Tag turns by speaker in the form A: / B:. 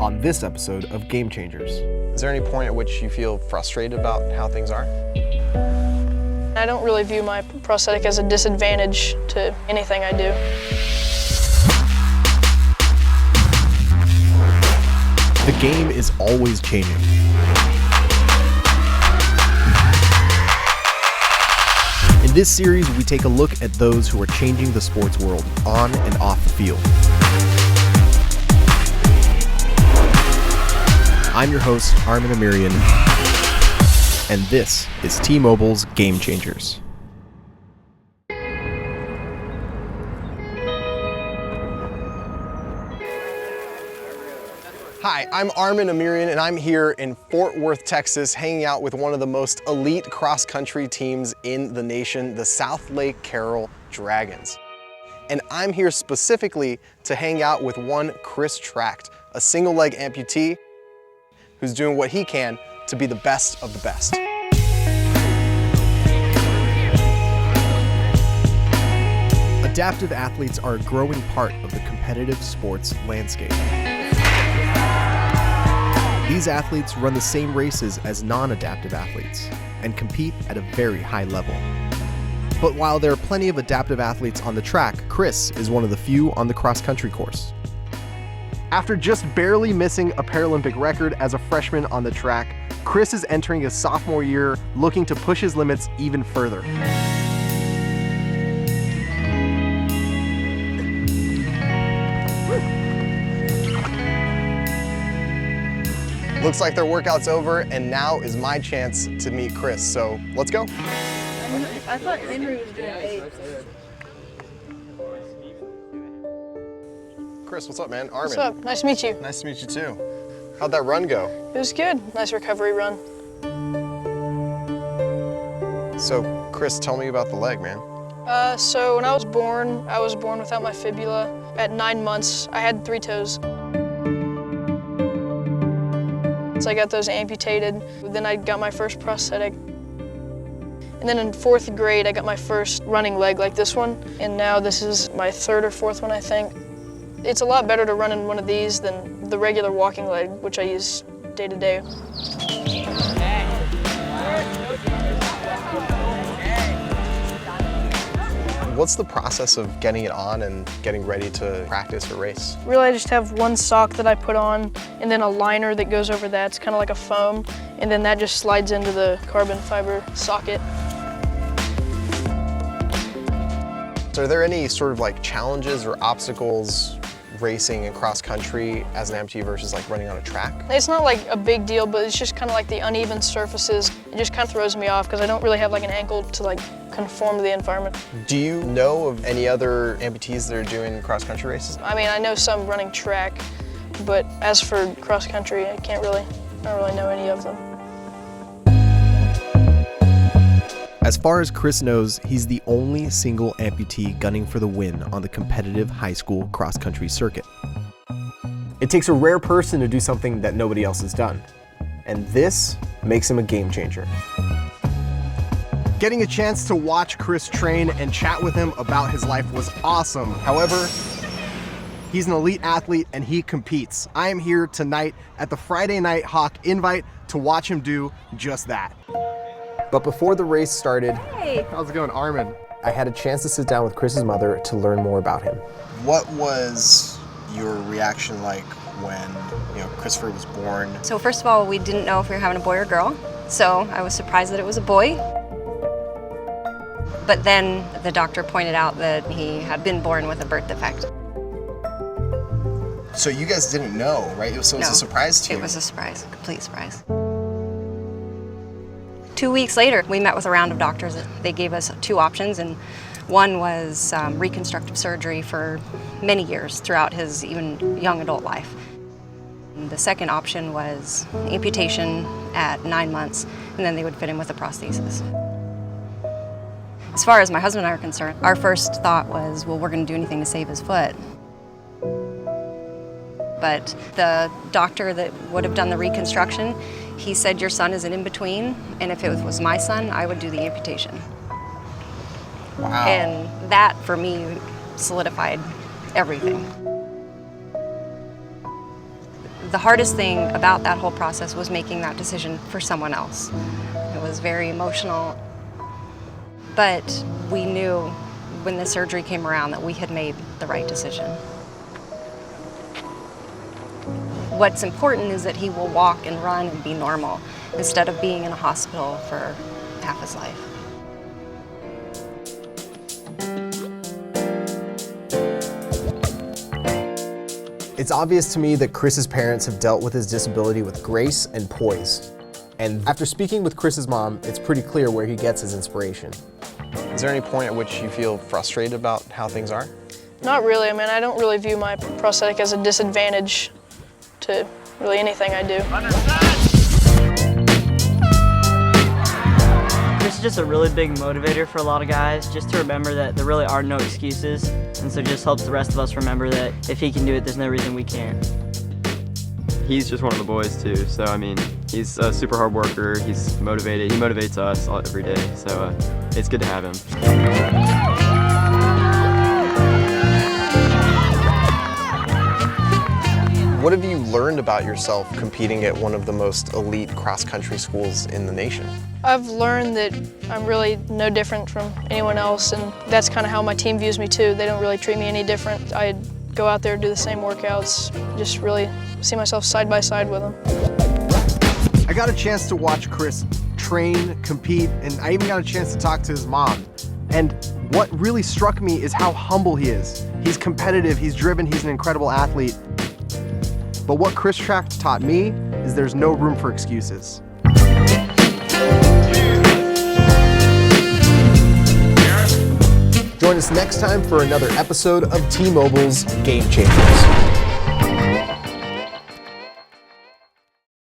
A: on this episode of Game Changers.
B: Is there any point at which you feel frustrated about how things are?
C: I don't really view my prosthetic as a disadvantage to anything I do.
A: The game is always changing. In this series, we take a look at those who are changing the sports world on and off the field. I'm your host, Armin Amirian, and this is T-Mobile's Game Changers.
B: Hi, I'm Armin Amirian, and I'm here in Fort Worth, Texas, hanging out with one of the most elite cross-country teams in the nation, the South Lake Carroll Dragons. And I'm here specifically to hang out with one Chris Tracht, a single-leg amputee who's doing what he can to be the best of the best.
A: Adaptive athletes are a growing part of the competitive sports landscape. These athletes run the same races as non-adaptive athletes and compete at a very high level. But while there are plenty of adaptive athletes on the track, Chris is one of the few on the cross-country course. After just barely missing a Paralympic record as a freshman on the track, Chris is entering his sophomore year looking to push his limits even further.
B: Looks like their workout's over, and now is my chance to meet Chris, so let's go.
C: I thought Henry was doing 8.
B: Chris, what's up, man? Armin.
C: What's up? Nice to meet you.
B: Nice to meet you too. How'd that run go?
C: It was good. Nice recovery run.
B: So, Chris, tell me about the leg, man.
C: So when I was born without my fibula. At 9 months, I had 3 toes. So I got those amputated. Then I got my first prosthetic. And then in 4th grade, I got my first running leg like this one. And now this is my 3rd or 4th one, I think. It's a lot better to run in one of these than the regular walking leg, which I use day to day.
B: What's the process of getting it on and getting ready to practice or race?
C: Really, I just have one sock that I put on and then a liner that goes over that. It's kind of like a foam, and then that just slides into the carbon fiber socket.
B: So are there any sort of like challenges or obstacles racing in cross country as an amputee versus like running on a track?
C: It's not like a big deal, but it's just kind of like the uneven surfaces. It just kind of throws me off because I don't really have like an ankle to like conform to the environment.
B: Do you know of any other amputees that are doing cross country races?
C: I mean, I know some running track, but as for cross country, I don't really know any of them.
A: As far as Chris knows, he's the only single amputee gunning for the win on the competitive high school cross-country circuit. It takes a rare person to do something that nobody else has done, and this makes him a game changer. Getting a chance to watch Chris train and chat with him about his life was awesome. However, he's an elite athlete and he competes. I am here tonight at the Friday Night Hawk invite to watch him do just that. But before the race started,
D: Hey.
A: How's it going, Armin? I had a chance to sit down with Chris's mother to learn more about him.
B: What was your reaction like when Christopher was born?
D: So first of all, we didn't know if we were having a boy or girl, so I was surprised that it was a boy. But then the doctor pointed out that he had been born with a birth defect.
B: So you guys didn't know, right? So it was a surprise to you?
D: It was a surprise, a complete surprise. 2 weeks later, we met with a round of doctors. They gave us 2 options, and one was reconstructive surgery for many years throughout his even young adult life. And the second option was amputation at 9 months, and then they would fit him with a prosthesis. As far as my husband and I are concerned, our first thought was, well, we're going to do anything to save his foot. But the doctor that would have done the reconstruction, he said, your son is an in-between, and if it was my son, I would do the amputation.
B: Wow.
D: And that, for me, solidified everything. The hardest thing about that whole process was making that decision for someone else. It was very emotional, but we knew when the surgery came around that we had made the right decision. What's important is that he will walk and run and be normal instead of being in a hospital for half his life.
B: It's obvious to me that Chris's parents have dealt with his disability with grace and poise. And after speaking with Chris's mom, it's pretty clear where he gets his inspiration. Is there any point at which you feel frustrated about how things are?
C: Not really. I mean, I don't really view my prosthetic as a disadvantage to really anything I do.
E: This is just a really big motivator for a lot of guys, just to remember that there really are no excuses, and so it just helps the rest of us remember that if he can do it, there's no reason we can't.
F: He's just one of the boys too, so I mean, he's a super hard worker, he's motivated, he motivates us every day, so it's good to have him.
B: What have you learned about yourself competing at one of the most elite cross-country schools in the nation?
C: I've learned that I'm really no different from anyone else, and that's kind of how my team views me too. They don't really treat me any different. I go out there, do the same workouts, just really see myself side by side with them.
A: I got a chance to watch Chris train, compete, and I even got a chance to talk to his mom. And what really struck me is how humble he is. He's competitive, he's driven, he's an incredible athlete. But what Chris Tracht taught me is there's no room for excuses. Join us next time for another episode of T-Mobile's Game Changers.